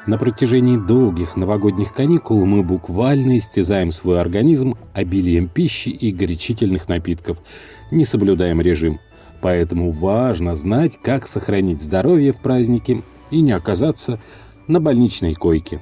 На протяжении долгих новогодних каникул мы буквально истязаем свой организм обилием пищи и горячительных напитков, не соблюдаем режим. Поэтому важно знать, как сохранить здоровье в праздники и не оказаться на больничной койке.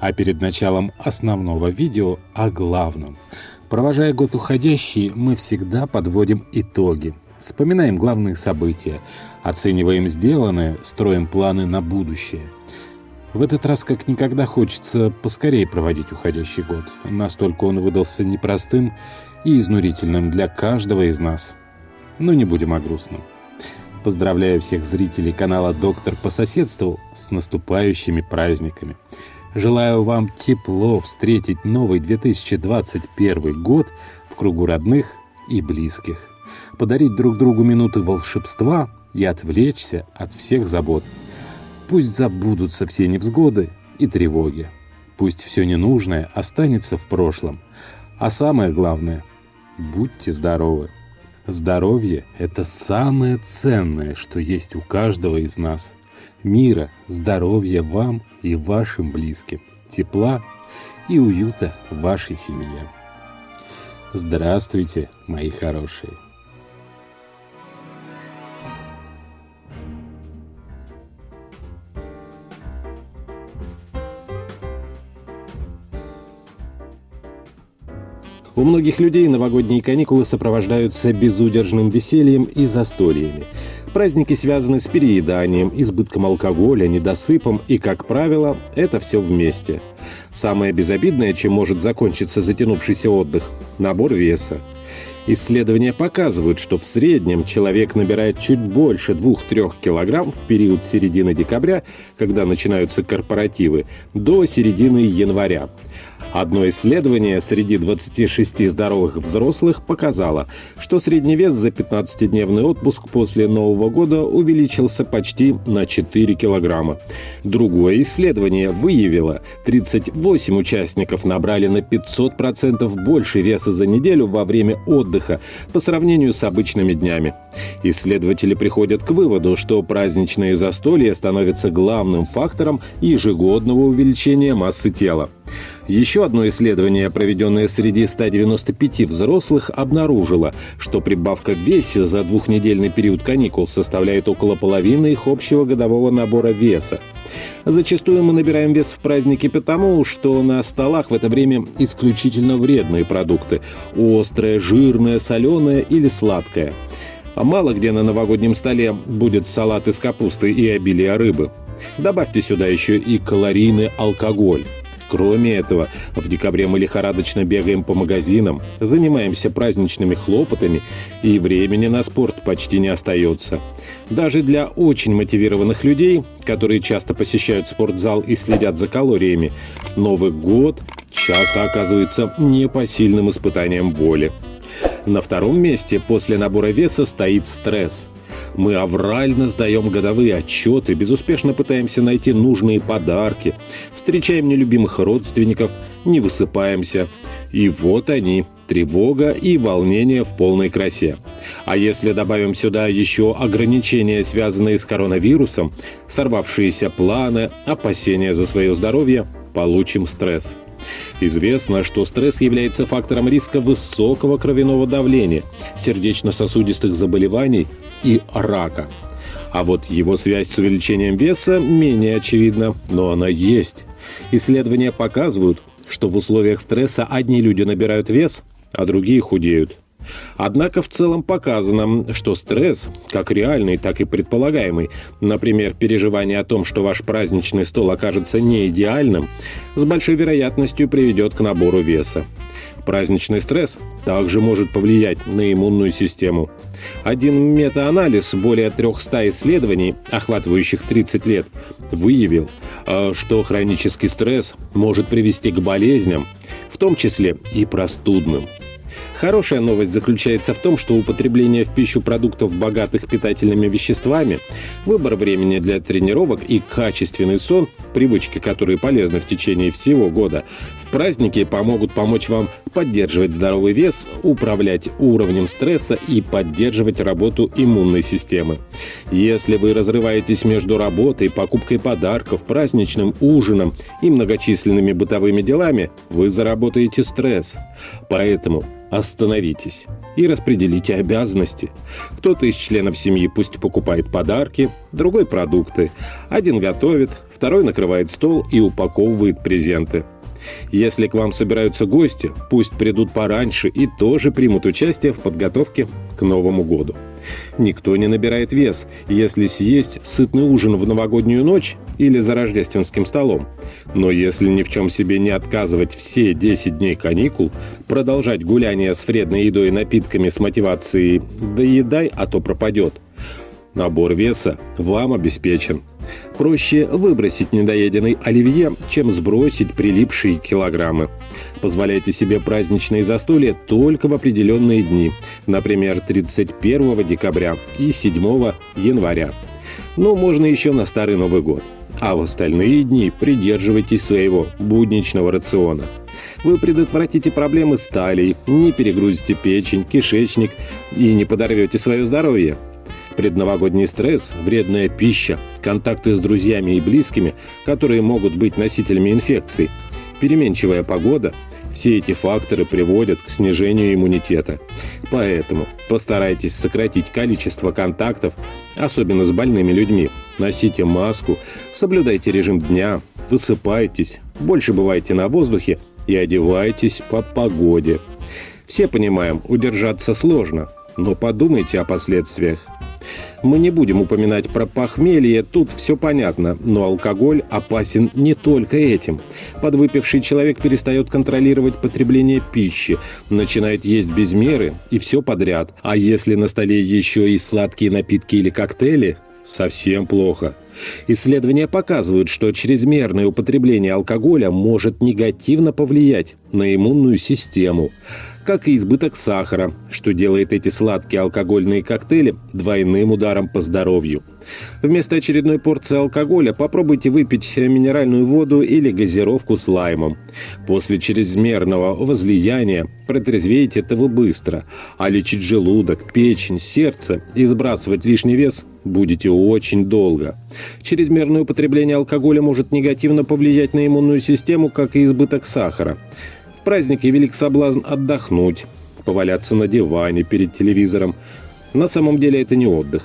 А перед началом основного видео о главном. Провожая год уходящий, мы всегда подводим итоги. Вспоминаем главные события, оцениваем сделанное, строим планы на будущее. В этот раз как никогда хочется поскорее проводить уходящий год. Настолько он выдался непростым и изнурительным для каждого из нас. Но не будем о грустном. Поздравляю всех зрителей канала «Доктор по соседству» с наступающими праздниками. Желаю вам тепло встретить новый 2021 год в кругу родных и близких. Подарить друг другу минуты волшебства и отвлечься от всех забот. Пусть забудутся все невзгоды и тревоги. Пусть все ненужное останется в прошлом. А самое главное – будьте здоровы. Здоровье – это самое ценное, что есть у каждого из нас. Мира, здоровья вам и вашим близким. Тепла и уюта в вашей семье. Здравствуйте, мои хорошие. У многих людей новогодние каникулы сопровождаются безудержным весельем и застольями. Праздники связаны с перееданием, избытком алкоголя, недосыпом и, как правило, это все вместе. Самое безобидное, чем может закончиться затянувшийся отдых – набор веса. Исследования показывают, что в среднем человек набирает чуть больше 2-3 килограмм в период с середины декабря, когда начинаются корпоративы, до середины января. Одно исследование среди 26 здоровых взрослых показало, что средний вес за 15-дневный отпуск после Нового года увеличился почти на 4 килограмма. Другое исследование выявило, 38 участников набрали на 500% больше веса за неделю во время отдыха по сравнению с обычными днями. Исследователи приходят к выводу, что праздничные застолья становятся главным фактором ежегодного увеличения массы тела. Еще одно исследование, проведенное среди 195 взрослых, обнаружило, что прибавка в весе за двухнедельный период каникул составляет около половины их общего годового набора веса. Зачастую мы набираем вес в праздники потому, что на столах в это время исключительно вредные продукты – острое, жирное, соленое или сладкое. А мало где на новогоднем столе будет салат из капусты и обилие рыбы. Добавьте сюда еще и калорийный алкоголь. Кроме этого, в декабре мы лихорадочно бегаем по магазинам, занимаемся праздничными хлопотами, и времени на спорт почти не остается. Даже для очень мотивированных людей, которые часто посещают спортзал и следят за калориями, Новый год часто оказывается непосильным испытанием воли. На втором месте после набора веса стоит стресс. Мы аврально сдаем годовые отчеты, безуспешно пытаемся найти нужные подарки, встречаем нелюбимых родственников, не высыпаемся. И вот они, тревога и волнение в полной красе. А если добавим сюда еще ограничения, связанные с коронавирусом, сорвавшиеся планы, опасения за свое здоровье, получим стресс. Известно, что стресс является фактором риска высокого кровяного давления, сердечно-сосудистых заболеваний и рака. А вот его связь с увеличением веса менее очевидна, но она есть. Исследования показывают, что в условиях стресса одни люди набирают вес, а другие худеют. Однако в целом показано, что стресс, как реальный, так и предполагаемый, например, переживание о том, что ваш праздничный стол окажется не идеальным, с большой вероятностью приведет к набору веса. Праздничный стресс также может повлиять на иммунную систему. Один метаанализ более 300 исследований, охватывающих 30 лет, выявил, что хронический стресс может привести к болезням, в том числе и простудным. Хорошая новость заключается в том, что употребление в пищу продуктов, богатых питательными веществами, выбор времени для тренировок и качественный сон, привычки, которые полезны в течение всего года, в праздники помогут помочь вам поддерживать здоровый вес, управлять уровнем стресса и поддерживать работу иммунной системы. Если вы разрываетесь между работой, покупкой подарков, праздничным ужином и многочисленными бытовыми делами, вы заработаете стресс. Поэтому остановитесь и распределите обязанности. Кто-то из членов семьи пусть покупает подарки, другой – продукты. Один готовит, второй накрывает стол и упаковывает презенты. Если к вам собираются гости, пусть придут пораньше и тоже примут участие в подготовке к Новому году. Никто не набирает вес, если съесть сытный ужин в новогоднюю ночь или за рождественским столом. Но если ни в чем себе не отказывать все 10 дней каникул, продолжать гуляние с вредной едой и напитками с мотивацией «доедай, а то пропадет», набор веса вам обеспечен. Проще выбросить недоеденный оливье, чем сбросить прилипшие килограммы. Позволяйте себе праздничные застолья только в определенные дни, например, 31 декабря и 7 января. Но можно еще на Старый Новый год. А в остальные дни придерживайтесь своего будничного рациона. Вы предотвратите проблемы с талией, не перегрузите печень, кишечник и не подорвете свое здоровье. Предновогодний стресс, вредная пища, контакты с друзьями и близкими, которые могут быть носителями инфекций, переменчивая погода – все эти факторы приводят к снижению иммунитета. Поэтому постарайтесь сократить количество контактов, особенно с больными людьми. Носите маску, соблюдайте режим дня, высыпайтесь, больше бывайте на воздухе и одевайтесь по погоде. Все понимаем, удержаться сложно, но подумайте о последствиях. Мы не будем упоминать про похмелье, тут все понятно, но алкоголь опасен не только этим. Подвыпивший человек перестает контролировать потребление пищи, начинает есть без меры и все подряд. А если на столе еще и сладкие напитки или коктейли, совсем плохо. Исследования показывают, что чрезмерное употребление алкоголя может негативно повлиять на иммунную систему, как и избыток сахара, что делает эти сладкие алкогольные коктейли двойным ударом по здоровью. Вместо очередной порции алкоголя попробуйте выпить минеральную воду или газировку с лаймом. После чрезмерного возлияния протрезвеете этого быстро, а лечить желудок, печень, сердце и сбрасывать лишний вес будете очень долго. Чрезмерное употребление алкоголя может негативно повлиять на иммунную систему, как и избыток сахара. В праздники велик соблазн отдохнуть, поваляться на диване перед телевизором. На самом деле это не отдых.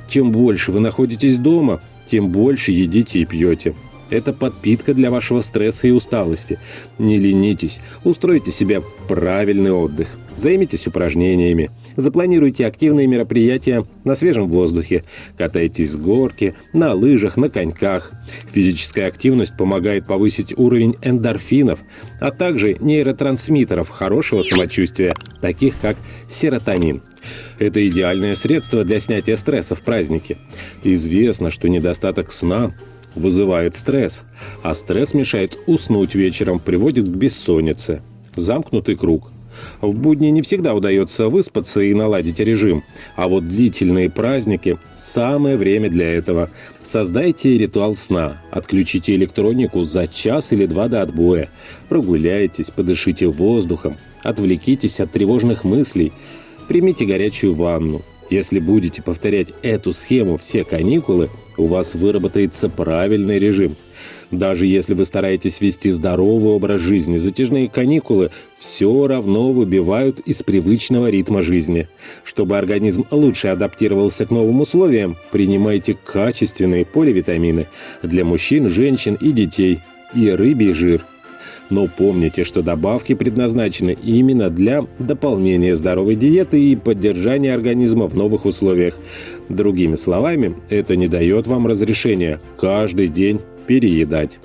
Чем больше вы находитесь дома, тем больше едите и пьете. Это подпитка для вашего стресса и усталости. Не ленитесь, устройте себе правильный отдых. Займитесь упражнениями, запланируйте активные мероприятия на свежем воздухе, катайтесь с горки, на лыжах, на коньках. Физическая активность помогает повысить уровень эндорфинов, а также нейротрансмиттеров хорошего самочувствия, таких как серотонин. Это идеальное средство для снятия стресса в праздники. Известно, что недостаток сна вызывает стресс, а стресс мешает уснуть вечером, приводит к бессоннице. Замкнутый круг. В будни не всегда удается выспаться и наладить режим, а вот длительные праздники – самое время для этого. Создайте ритуал сна, отключите электронику за час или два до отбоя, прогуляйтесь, подышите воздухом, отвлекитесь от тревожных мыслей, примите горячую ванну. Если будете повторять эту схему все каникулы, у вас выработается правильный режим. Даже если вы стараетесь вести здоровый образ жизни, затяжные каникулы все равно выбивают из привычного ритма жизни. Чтобы организм лучше адаптировался к новым условиям, принимайте качественные поливитамины для мужчин, женщин и детей и рыбий жир. Но помните, что добавки предназначены именно для дополнения здоровой диеты и поддержания организма в новых условиях. Другими словами, это не дает вам разрешения каждый день переедать.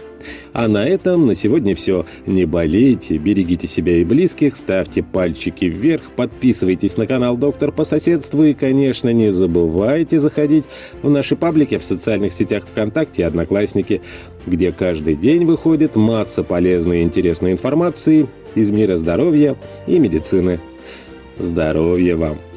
А на этом на сегодня все. Не болейте, берегите себя и близких, ставьте пальчики вверх, подписывайтесь на канал «Доктор по соседству» и, конечно, не забывайте заходить в наши паблики в социальных сетях ВКонтакте и Одноклассники, где каждый день выходит масса полезной и интересной информации из мира здоровья и медицины. Здоровья вам!